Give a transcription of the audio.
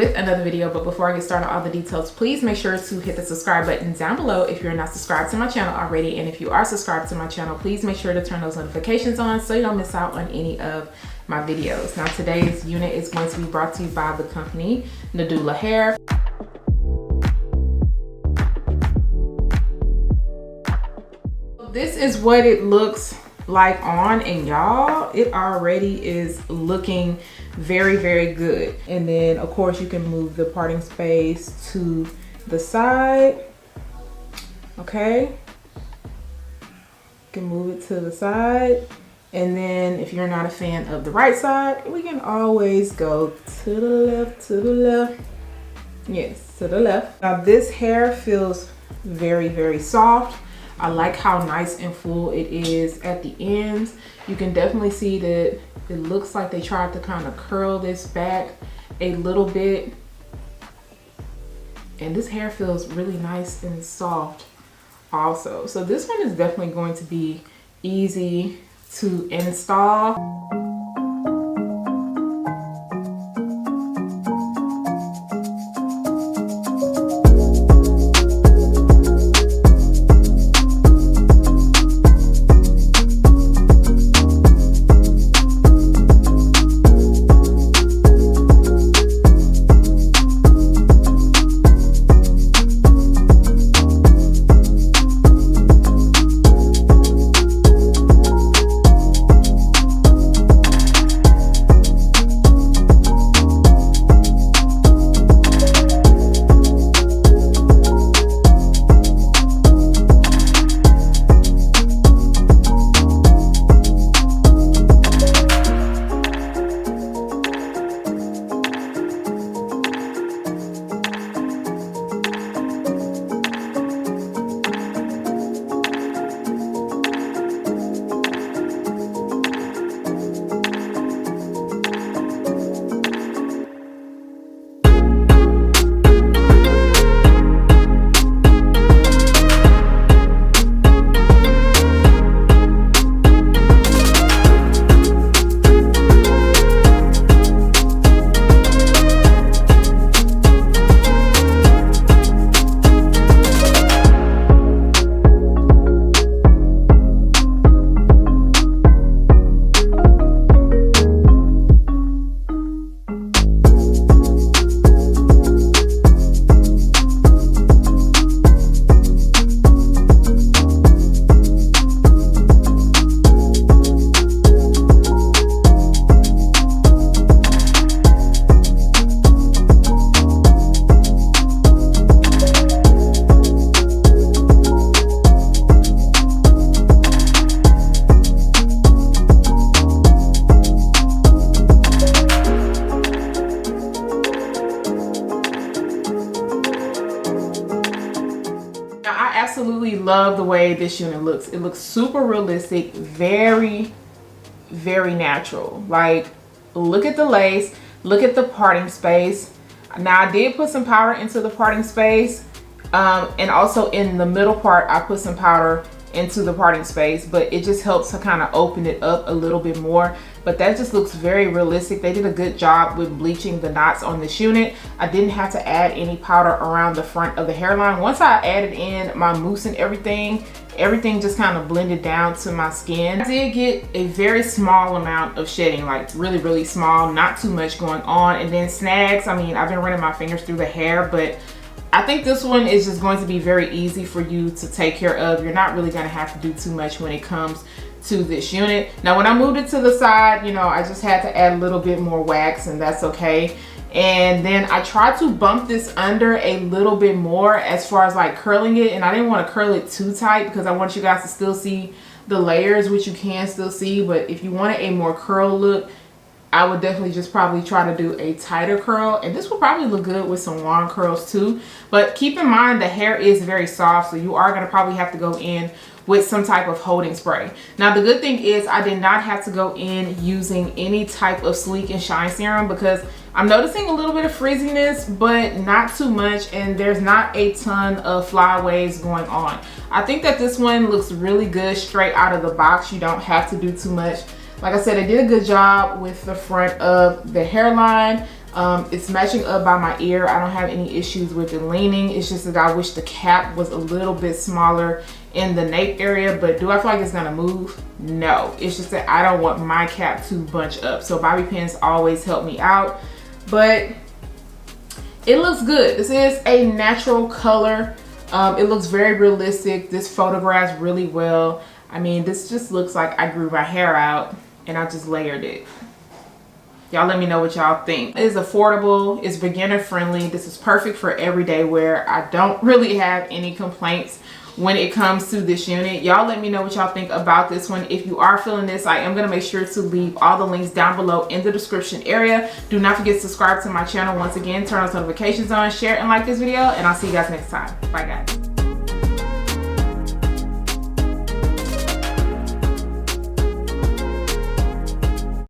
with another video. But before I get started on all the details, please make sure to hit the subscribe button down below if you're not subscribed to my channel already. And if you are subscribed to my channel, please make sure to turn those notifications on so you don't miss out on any of my videos. Now today's unit is going to be brought to you by the company Nadula Hair. This is what it looks like on, and y'all, it already is looking very, very good. And then of course you can move the parting space to the side. Okay, you can move it to the side. And then if you're not a fan of the right side, we can always go to the left, to the left. Yes, to the left. Now this hair feels very, very soft. I like how nice and full it is at the ends. You can definitely see that it looks like they tried to kind of curl this back a little bit. And this hair feels really nice and soft also. So this one is definitely going to be easy to install. Absolutely love the way this unit looks. It looks super realistic, very, very natural. Like, look at the lace, look at the parting space. Now I did put some powder into the parting space, and also in the middle part I put some powder into the parting space, but it just helps to kind of open it up a little bit more. But that just looks very realistic. They did a good job with bleaching the knots on this unit. I didn't have to add any powder around the front of the hairline. Once I added in my mousse and everything just kind of blended down to my skin. I did get a very small amount of shedding, like really, really small, not too much going on. And then snags, I mean, I've been running my fingers through the hair, but I think this one is just going to be very easy for you to take care of. You're not really going to have to do too much when it comes to this unit. Now when I moved it to the side, you know, I just had to add a little bit more wax, and that's okay. And then I tried to bump this under a little bit more as far as like curling it, and I didn't want to curl it too tight because I want you guys to still see the layers, which you can still see. But if you wanted a more curl look, I would definitely just probably try to do a tighter curl, and this will probably look good with some wand curls too. But keep in mind the hair is very soft, so you are going to probably have to go in with some type of holding spray. Now the good thing is I did not have to go in using any type of sleek and shine serum because I'm noticing a little bit of frizziness, but not too much, and there's not a ton of flyaways going on. I think that this one looks really good straight out of the box. You don't have to do too much. Like I said, I did a good job with the front of the hairline. It's matching up by my ear. I don't have any issues with it leaning. It's just that I wish the cap was a little bit smaller in the nape area, but do I feel like it's gonna move? No. It's just that I don't want my cap to bunch up. So bobby pins always help me out, but it looks good. This is a natural color. It looks very realistic. This photographs really well. I mean, this just looks like I grew my hair out and I just layered it. Y'all let me know what y'all think. It is affordable, it's beginner friendly. This is perfect for everyday wear. I don't really have any complaints when it comes to this unit. Y'all let me know what y'all think about this one. If you are feeling this, I am gonna make sure to leave all the links down below in the description area. Do not forget to subscribe to my channel. Once again, turn those notifications on, share and like this video, and I'll see you guys next time. Bye guys.